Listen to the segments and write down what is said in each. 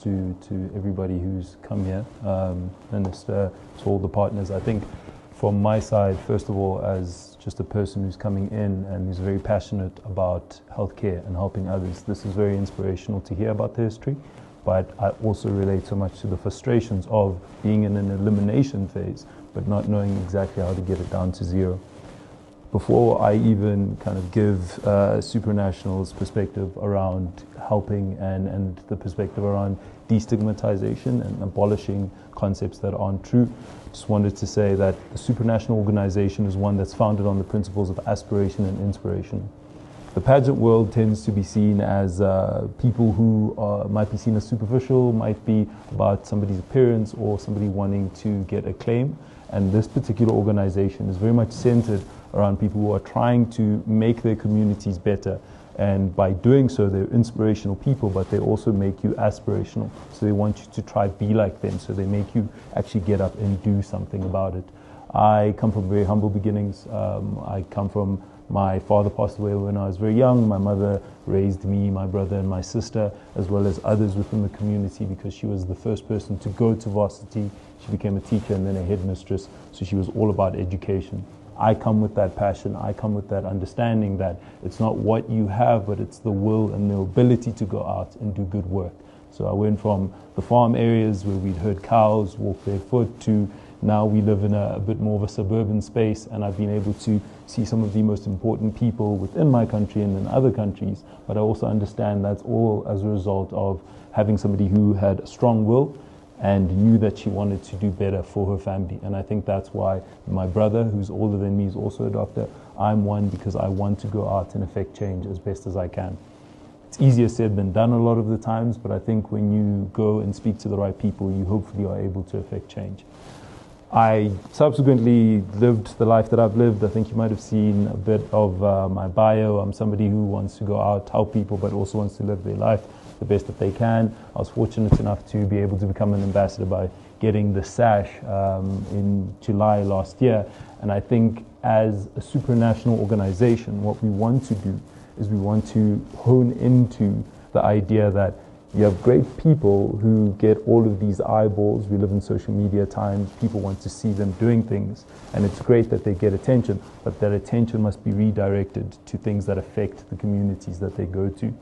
to everybody who's come here, and to all the partners. I think from my side, first of all, as just a person who's coming in and who's very passionate about healthcare and helping others, this is very inspirational to hear about the history. But I also relate so much to the frustrations of being in an elimination phase, but not knowing exactly how to get it down to zero. Before I even kind of give Supranational's perspective around helping and the perspective around destigmatization and abolishing concepts that aren't true, just wanted to say that the Supranational organization is one that's founded on the principles of aspiration and inspiration. The pageant world tends to be seen as people who might be seen as superficial, might be about somebody's appearance or somebody wanting to get acclaim. And this particular organization is very much centered around people who are trying to make their communities better. And by doing so, they're inspirational people, but they also make you aspirational. So they want you to try be like them. So they make you actually get up and do something about it. I come from very humble beginnings. I come from, my father passed away when I was very young. My mother raised me, my brother and my sister, as well as others within the community, because she was the first person to go to varsity. She became a teacher and then a headmistress. So she was all about education. I come with that passion. I come with that understanding that it's not what you have, but it's the will and the ability to go out and do good work. So I went from the farm areas where we'd herd cows, walk barefoot, to now we live in a bit more of a suburban space, and I've been able to see some of the most important people within my country and in other countries. But I also understand that's all as a result of having somebody who had a strong will and knew that she wanted to do better for her family. And I think that's why my brother, who's older than me, is also a doctor. I'm one because I want to go out and affect change as best as I can. It's easier said than done a lot of the times, but I think when you go and speak to the right people, you hopefully are able to affect change. I subsequently lived the life that I've lived. I think you might have seen a bit of my bio. I'm somebody who wants to go out, help people, but also wants to live their life the best that they can. I was fortunate enough to be able to become an ambassador by getting the sash in July last year. And I think as a supranational organization, what we want to do is we want to hone into the idea that you have great people who get all of these eyeballs. We live in social media times. People want to see them doing things. And it's great that they get attention, but that attention must be redirected to things that affect the communities that they go to.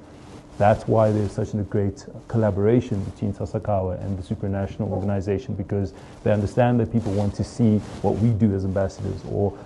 That's why there's such a great collaboration between Sasakawa and the Supranational organization, because they understand that people want to see what we do as ambassadors, or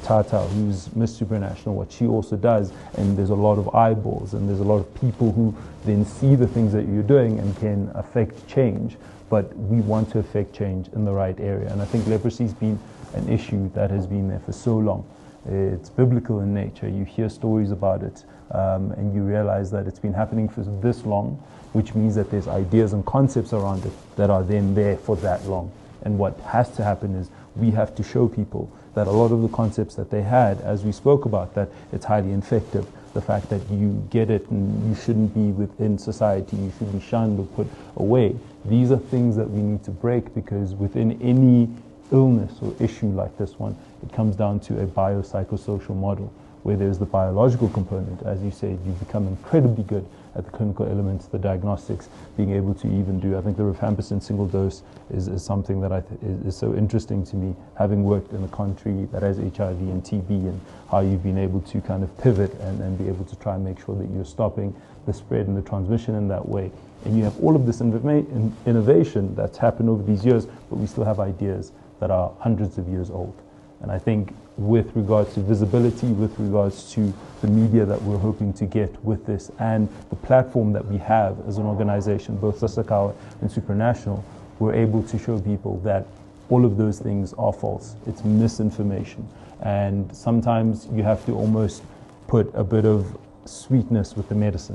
Tata, who's Miss Supranational, what she also does. And there's a lot of eyeballs, and there's a lot of people who then see the things that you're doing and can affect change. But we want to affect change in the right area. And I think leprosy's been an issue that has been there for so long. It's biblical in nature. You hear stories about it, and you realize that it's been happening for this long, which means that there's ideas and concepts around it that are then there for that long. And what has to happen is we have to show people that a lot of the concepts that they had, as we spoke about, that it's highly infective, the fact that you get it and you shouldn't be within society, you should be shunned or put away. These are things that we need to break, because within any illness or issue like this one, it comes down to a biopsychosocial model, where there's the biological component. As you said, you become incredibly good at the clinical elements, the diagnostics, being able to even do, I think the rifampicin single dose is something that is so interesting to me, having worked in a country that has HIV and TB, and how you've been able to kind of pivot and be able to try and make sure that you're stopping the spread and the transmission in that way. And you have all of this innovation that's happened over these years, but we still have ideas that are hundreds of years old. And I think with regards to visibility, with regards to the media that we're hoping to get with this, and the platform that we have as an organization, both Sasakawa and Supranational, we're able to show people that all of those things are false. It's misinformation. And sometimes you have to almost put a bit of sweetness with the medicine.